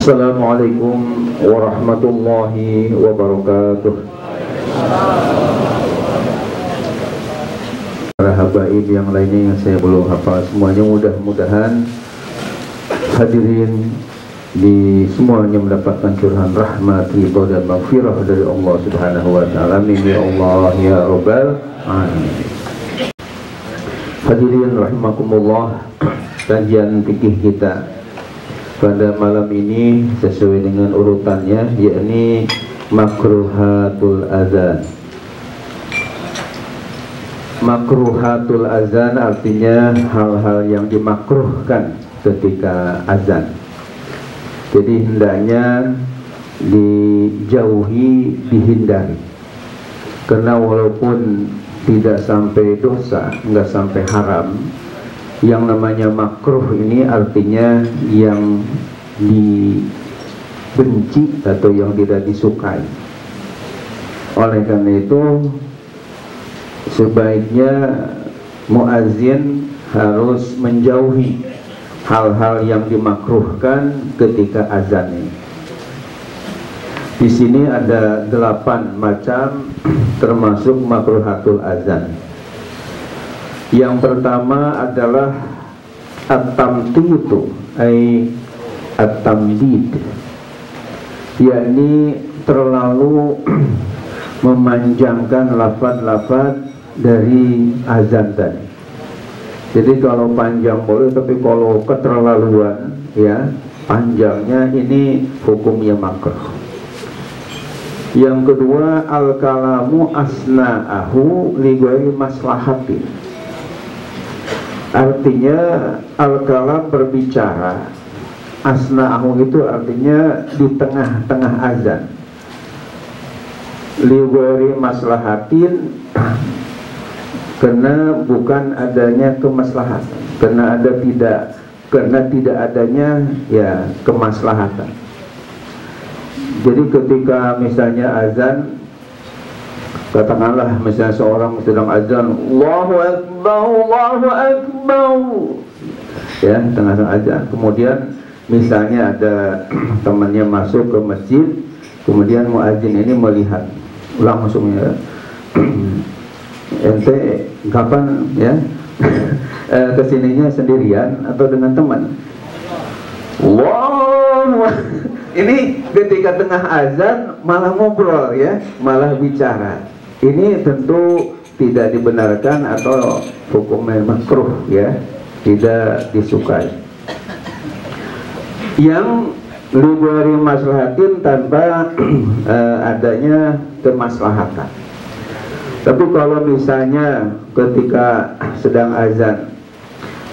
Assalamualaikum warahmatullahi wabarakatuh. Para habaib yang lainnya yang saya belum hafal semuanya, mudah-mudahan hadirin di semuanya mendapatkan curahan rahmat, ridha dan maghfirah dari Allah Subhanahu wa taala. Amin ya Allah ya rabbal alamin. Hadirin rahimakumullah, kajian fikih kita pada malam ini sesuai dengan urutannya, yakni makruhatul azan. Makruhatul azan artinya hal-hal yang dimakruhkan ketika azan. Jadi hendaknya dijauhi, dihindari. Karena walaupun tidak sampai dosa, enggak sampai haram, yang namanya makruh ini artinya yang dibenci atau yang tidak disukai. Oleh karena itu sebaiknya muazin harus menjauhi hal-hal yang dimakruhkan ketika azan ini. Di sini ada 8 macam termasuk makruhatul azan. Yang pertama adalah at-tamtitu, at-tamdid, yakni terlalu memanjangkan lafaz-lafaz dari azan tadi. Jadi kalau panjang boleh, tapi kalau keterlaluan ya panjangnya, ini hukumnya makruh. Yang kedua, al-kalamu asna'ahu li ghairi maslahatin. Artinya al-kalam berbicara, asna'ahu itu artinya di tengah-tengah azan. Li ghairi maslahatin, karena bukan adanya kemaslahatan, karena tidak adanya ya kemaslahatan. Jadi ketika misalnya azan, katakanlah misalnya seorang sedang azan, Allahu Akbar, Allahu Akbar, ya tengah azan, kemudian misalnya ada temannya masuk ke masjid, kemudian muadzin ini melihat langsung, ya, ente kapan ya kesininya sendirian atau dengan teman? Wow, ini ketika tengah azan malah ngobrol ya, malah bicara. Ini tentu tidak dibenarkan atau hukumnya makruh ya, tidak disukai. Yang ligori maslahatin, tanpa adanya kemaslahatan. Tapi kalau misalnya ketika sedang azan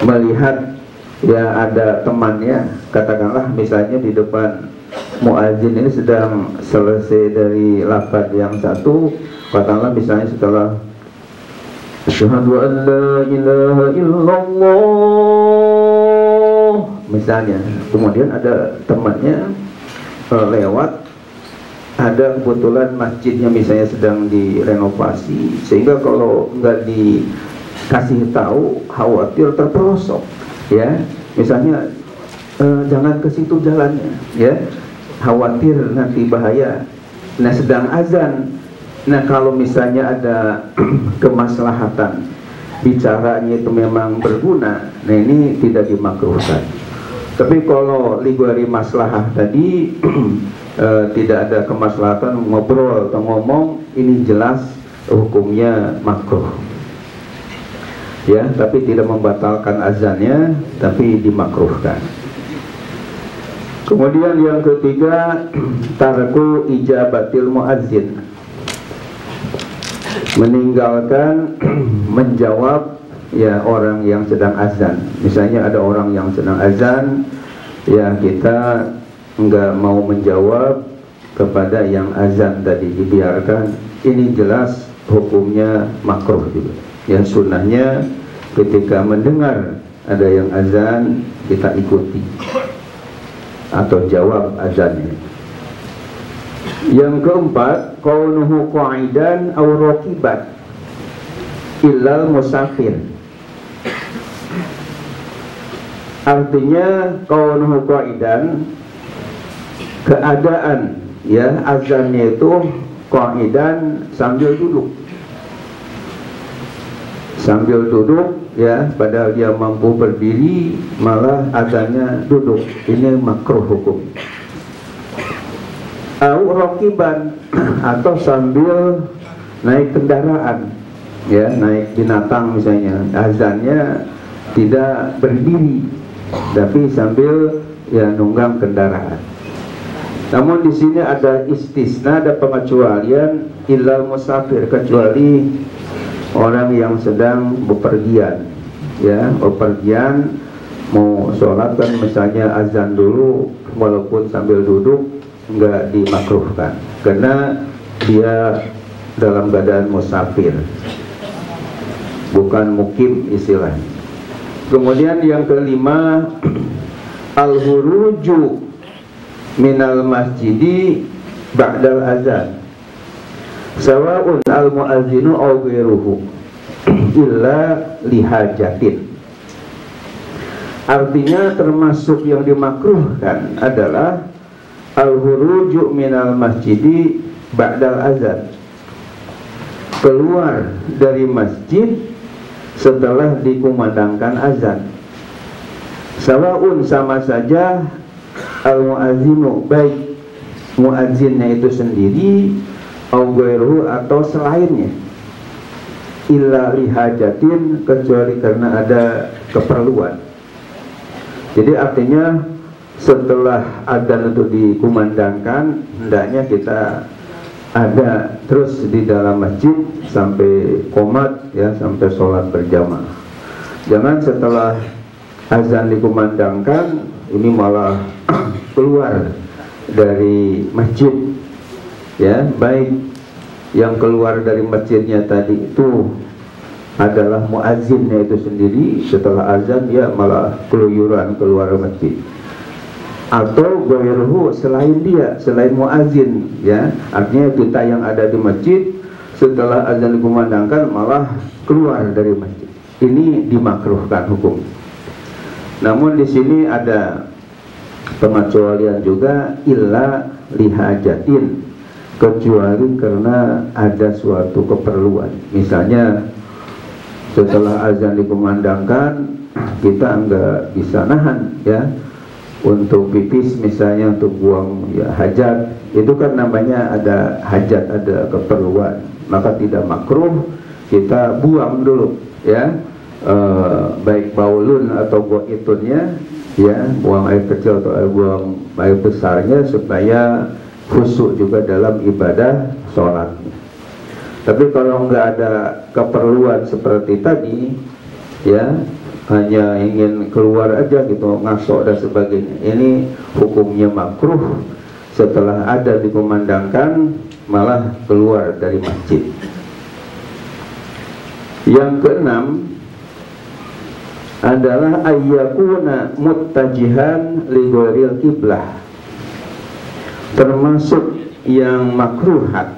melihat ya ada temannya, katakanlah misalnya di depan muadzin ini sedang selesai dari lafaz yang satu, katakanlah misalnya setelah asyhadu an la ilaha illallah misalnya, kemudian ada temannya lewat, ada kebetulan masjidnya misalnya sedang direnovasi, sehingga kalau nggak dikasih tahu khawatir terperosok ya, misalnya jangan ke situ jalannya ya, khawatir nanti bahaya. Nah sedang azan, nah kalau misalnya ada kemaslahatan, bicaranya itu memang berguna, nah ini tidak dimakruhkan. Tapi kalau ligori maslahah tadi tidak ada kemaslahatan, ngobrol atau ngomong, ini jelas hukumnya makruh ya, tapi tidak membatalkan azannya, tapi dimakruhkan. Kemudian yang ketiga, tarku ijabatil muazzin, meninggalkan menjawab ya orang yang sedang azan. Misalnya ada orang yang sedang azan, ya kita enggak mau menjawab kepada yang azan tadi, dibiarkan. Ini jelas hukumnya makruh juga. Yang sunnahnya ketika mendengar ada yang azan, kita ikuti atau jawab azannya. Yang keempat, kaunuhu qa'idan aw raqiban illal musafir. Artinya kaunuhu qa'idan, keadaan ya azannya itu qaidan sambil duduk. Sambil duduk ya, padahal dia mampu berdiri malah azannya duduk. Ini makruh hukum. Au raqiban atau sambil naik kendaraan ya, naik binatang misalnya, azannya tidak berdiri tapi sambil ya nunggang kendaraan. Namun di sini ada istisna, ada pengecualian, illal musafir, kecuali orang yang sedang bepergian ya, bepergian mau sholat kan misalnya azan dulu walaupun sambil duduk, enggak dimakruhkan karena dia dalam keadaan musafir, bukan mukim istilahnya. Kemudian yang kelima, al-huruju minal masjidi ba'dal azan sawa'un al-mu'adzinu aw ghairuhu illa lihajatin. Artinya termasuk yang dimakruhkan adalah al-huruju minal masjidi ba'dal azan, keluar dari masjid setelah dikumandangkan azan. Sawa'un, sama saja, al-mu'adzinu, baik muadzinnya itu sendiri au ghairuhu atau selainnya, illa lihajatin, kecuali karena ada keperluan. Jadi artinya setelah adzan itu dikumandangkan, hendaknya kita ada terus di dalam masjid sampai qomat ya, sampai sholat berjamaah. Jangan setelah azan dikumandangkan ini malah keluar dari masjid ya, baik yang keluar dari masjidnya tadi itu adalah muazzinnya itu sendiri, setelah azan dia malah keluyuran keluar masjid, atau ghairuhu, selain dia, selain muazzin ya, artinya kita yang ada di masjid setelah azan dikumandangkan malah keluar dari masjid. Ini dimakruhkan hukum. Namun di sini ada pengecualian juga, illa lihajatin, kecuali karena ada suatu keperluan. Misalnya setelah azan dikumandangkan kita enggak bisa nahan ya untuk pipis misalnya, untuk buang ya hajat, itu kan namanya ada hajat, ada keperluan, maka tidak makruh kita buang dulu ya, baik baulun atau goitunnya ya, buang air kecil atau buang air besarnya, supaya khusyuk juga dalam ibadah sholat. Tapi kalau nggak ada keperluan seperti tadi ya, hanya ingin keluar aja gitu, ngasok dan sebagainya, ini hukumnya makruh. Setelah ada dikumandangkan malah keluar dari masjid. Yang keenam adalah ayyakuna muttajihan li ghairil qiblah. Termasuk yang makruhat,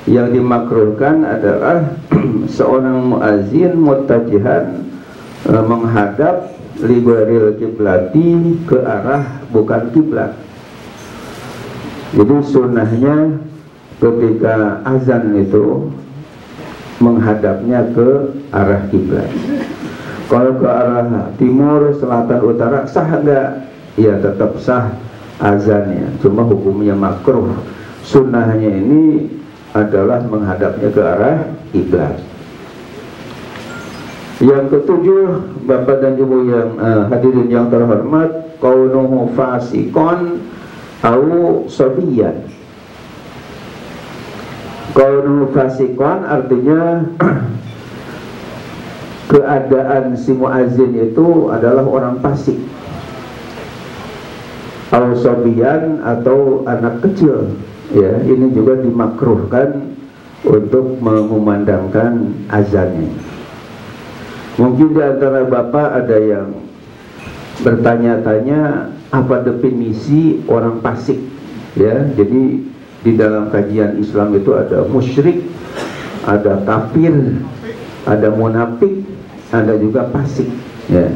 yang dimakruhkan adalah seorang muazzin muttajihan, menghadap li ghairil qiblati, ke arah bukan kiblat. Jadi sunnahnya ketika azan itu menghadapnya ke arah kiblat. Kalau ke arah timur, selatan, utara sah enggak? Ya tetap sah azannya, cuma hukumnya makruh. Sunnahnya ini adalah menghadapnya ke arah kiblat. Yang ketujuh, Bapak dan Ibu yang hadirin yang terhormat, kaunuhu fasikon au sobiyan. Kaunuhu fasikon artinya keadaan si muazzin itu adalah orang fasik, au sobiyan atau anak kecil ya, ini juga dimakruhkan untuk mengumandangkan azannya. Mungkin di antara Bapak ada yang bertanya-tanya apa definisi orang fasik ya. Jadi di dalam kajian Islam itu ada musyrik, ada kafir, ada munafik, ada juga fasik ya.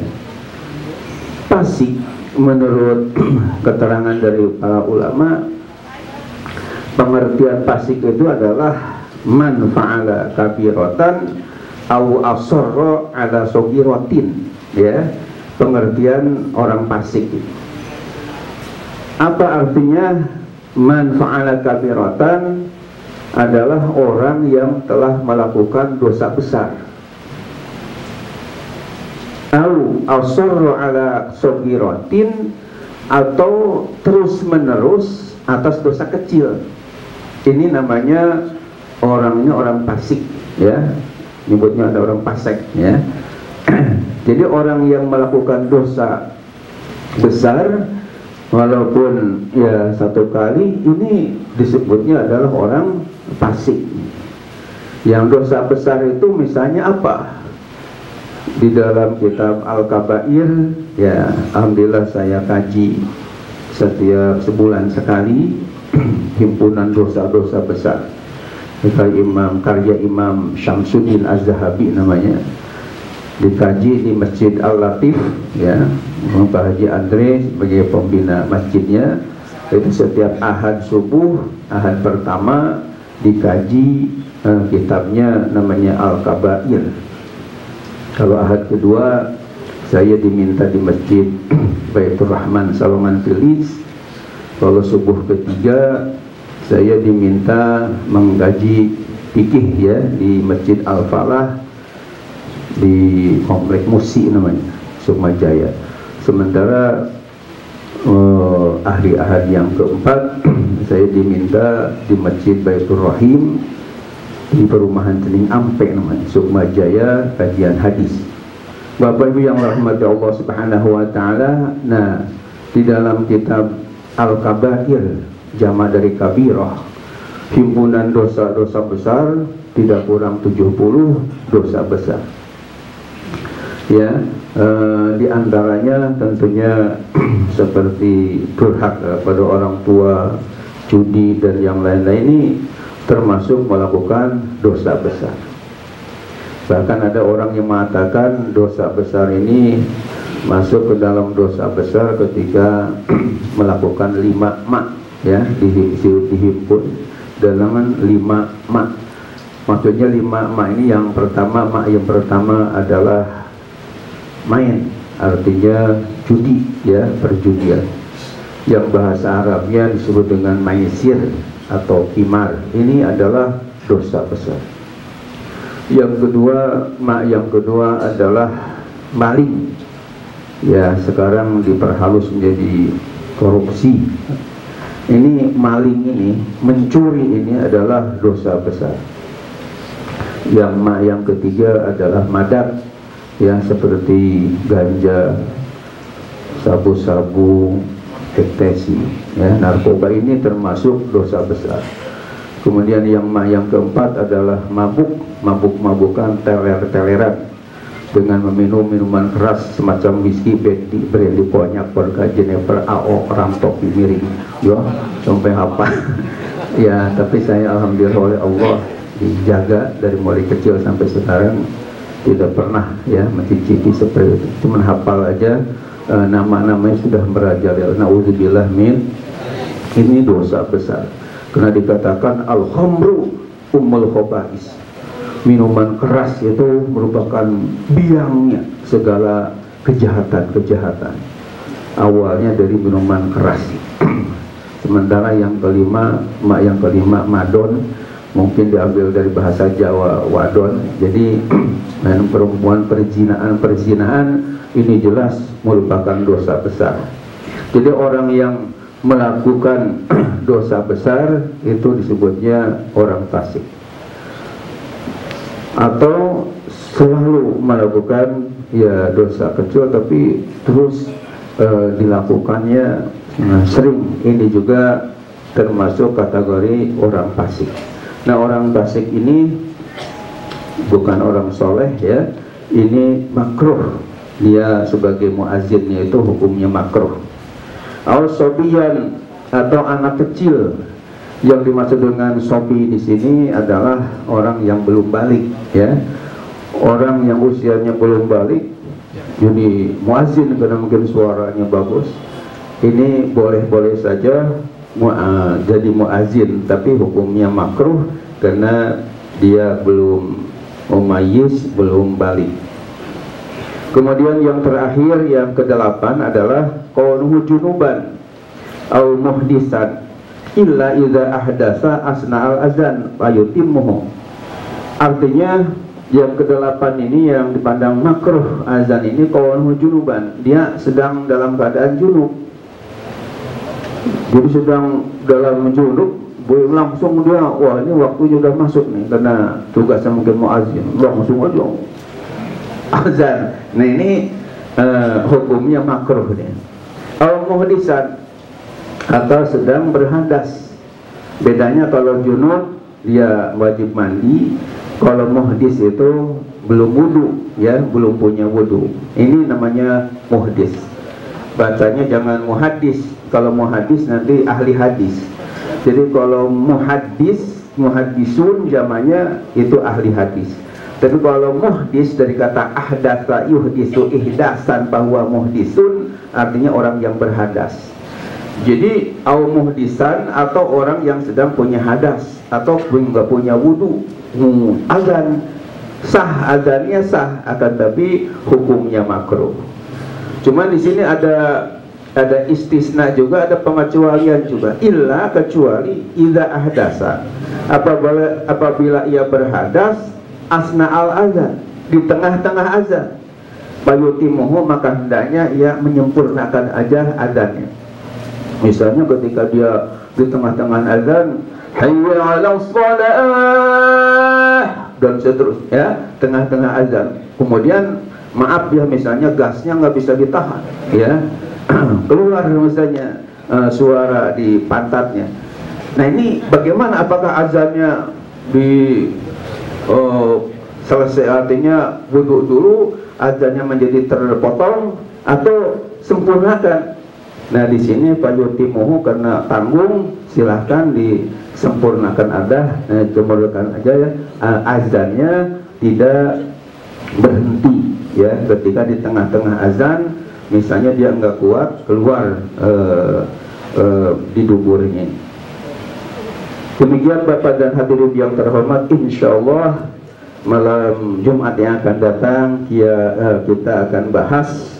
Fasik menurut keterangan dari para ulama, pengertian fasik itu adalah man fa'ala kabiratan au asarra ala sogiratin, ya, pengertian orang fasik. Apa artinya man fa'ala kabiratan? Adalah orang yang telah melakukan dosa besar, au asarra ala sogiratin, atau terus menerus atas dosa kecil. Ini namanya orangnya orang fasik, ya, nyebutnya ada orang fasik, ya. Jadi orang yang melakukan dosa besar walaupun ya satu kali, ini disebutnya adalah orang fasik. Yang dosa besar itu misalnya apa? Di dalam kitab Al-Kabair, ya, alhamdulillah saya kaji setiap sebulan sekali himpunan dosa-dosa besar. Karya Imam Syamsuddin Az-Zahabi namanya, dikaji di Masjid Al-Latif, ya, Pak Haji Andre sebagai pembina masjidnya. Itu setiap ahad subuh, ahad pertama dikaji kitabnya namanya Al-Kabair. Kalau ahad kedua saya diminta di Masjid Baitur Rahman Salongan Filis. Kalau subuh ketiga saya diminta mengkaji fikih, ya, di Masjid Al-Falah di Komplek Musi namanya, Sukmajaya. Sementara ahad yang keempat saya diminta di Masjid Baitur Rahim di Perumahan Cening Ampe namanya, Sukmajaya, kajian hadis. Bapak Ibu yang rahmati Allah Subhanahu wa taala, nah, di dalam kitab Al-Kabair, jama dari kabirah, himpunan dosa-dosa besar, tidak kurang 70 dosa besar. Ya, di antaranya tentunya seperti durhaka pada orang tua, judi dan yang lain-lain, ini termasuk melakukan dosa besar. Bahkan ada orang yang mengatakan dosa besar ini masuk ke dalam dosa besar ketika melakukan 5 mak, ya, dihimpun dalam 5 mak. Maksudnya 5 mak ini, yang pertama, mak yang pertama adalah main, artinya judi, ya, perjudian, yang bahasa Arabnya disebut dengan maisir atau kimar. Ini adalah dosa besar. Yang kedua, mak yang kedua adalah maling, ya, sekarang diperhalus menjadi korupsi. Ini maling, ini mencuri, ini adalah dosa besar. Yang mak yang ketiga adalah madak, ya, seperti ganja, sabu-sabu, ekstasi, ya, narkoba, ini termasuk dosa besar. Kemudian yang keempat adalah mabuk-mabukan, teler-teleran dengan meminum minuman keras semacam whisky, brandy, konyak, vodka, Jenever, AO, ram, topi, miring, ya, sampai apa. Ya, tapi saya alhamdulillah oleh Allah dijaga dari mulai kecil sampai sekarang, tidak pernah, ya, mencicipi seperti itu. Cuman hafal aja nama-namanya sudah merajalela. Nauzubillah min, ini dosa besar. Karena dikatakan al-khamru ummul khaba'is, minuman keras itu merupakan biangnya segala kejahatan-kejahatan. Awalnya dari minuman keras. Sementara yang kelima, madon, mungkin diambil dari bahasa Jawa wadon. Jadi perempuan, perzinahan ini jelas merupakan dosa besar. Jadi orang yang melakukan dosa besar itu disebutnya orang fasik. Atau selalu melakukan, ya, dosa kecil tapi terus dilakukannya sering, ini juga termasuk kategori orang fasik. Nah, orang fasik ini bukan orang soleh, ya, ini makruh. Dia sebagai muazzinnya itu hukumnya makruh. Al-sobiyan atau anak kecil, yang dimaksud dengan sobi di sini adalah orang yang belum balik, ya, orang yang usianya belum balik, jadi muazin karena mungkin suaranya bagus, ini boleh-boleh saja jadi muazin, tapi hukumnya makruh karena dia belum mumayyiz, belum balik. Kemudian yang terakhir, yang ke-8 adalah qaunuhu junuban au muhdisan illa idza ahdasa asna'al azan fayutimmuhu. Artinya yang ke-8 ini yang dipandang makruh azan ini qaunuhu junuban, dia sedang dalam keadaan junub. Jadi sedang dalam junub, langsung dia, wah ini waktunya udah masuk nih karena tugasnya mungkin muazin, langsung aja azan. Nah ini hukumnya makruh nih. Al muhdisan atau sedang berhadas. Bedanya kalau junub dia wajib mandi, kalau muhdis itu belum wudu, ya belum punya wudu. Ini namanya muhdis. Bacanya jangan muhaddis. Kalau muhaddis nanti ahli hadis. Jadi kalau muhaddisun jamanya itu ahli hadis. Tapi kalau muhdis dari kata ahdatsa yuhdisu ihdasan bahwa muhdisun artinya orang yang berhadas. Jadi au muhdisan atau orang yang sedang punya hadas atau nggak punya wudu, azan sah, azannya sah, akan tapi hukumnya makruh. Cuman di sini ada istisna juga, ada pengecualian juga. Illa kecuali idza ahdasa, apabila ia berhadas asna al azan, di tengah-tengah azan, fayutimuhu, maka hendaknya ia menyempurnakan aja azannya. Misalnya ketika dia di tengah-tengah azan, hayya 'alas shalah, dan seterusnya, ya, tengah-tengah azan. Kemudian maaf ya, misalnya gasnya nggak bisa ditahan, ya, keluar misalnya suara di pantatnya. Nah ini bagaimana? Apakah azannya selesai, artinya wudhu dulu, azannya menjadi terpotong, atau sempurnakan? Nah di sini fayutimuhu, karena tanggung, silahkan disempurnakan sempurnakan aja ya, azannya tidak berhenti, ya, ketika di tengah-tengah azan misalnya dia nggak kuat, keluar di duburnya. Demikian Bapak dan hadirin yang terhormat, insya Allah malam Jumat yang akan datang kita akan bahas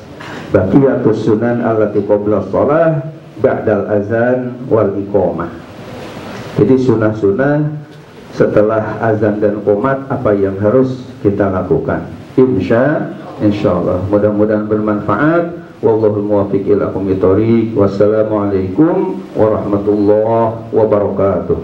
baqiyatus sunan allati qabla shalah ba'dal azan wal iqamah. Jadi sunnah-sunnah setelah azan dan qomat, apa yang harus kita lakukan. Insya Allah mudah-mudahan bermanfaat. Wallahul muwaffiq ila aqwamit thoriq. Wassalamualaikum warahmatullahi wabarakatuh.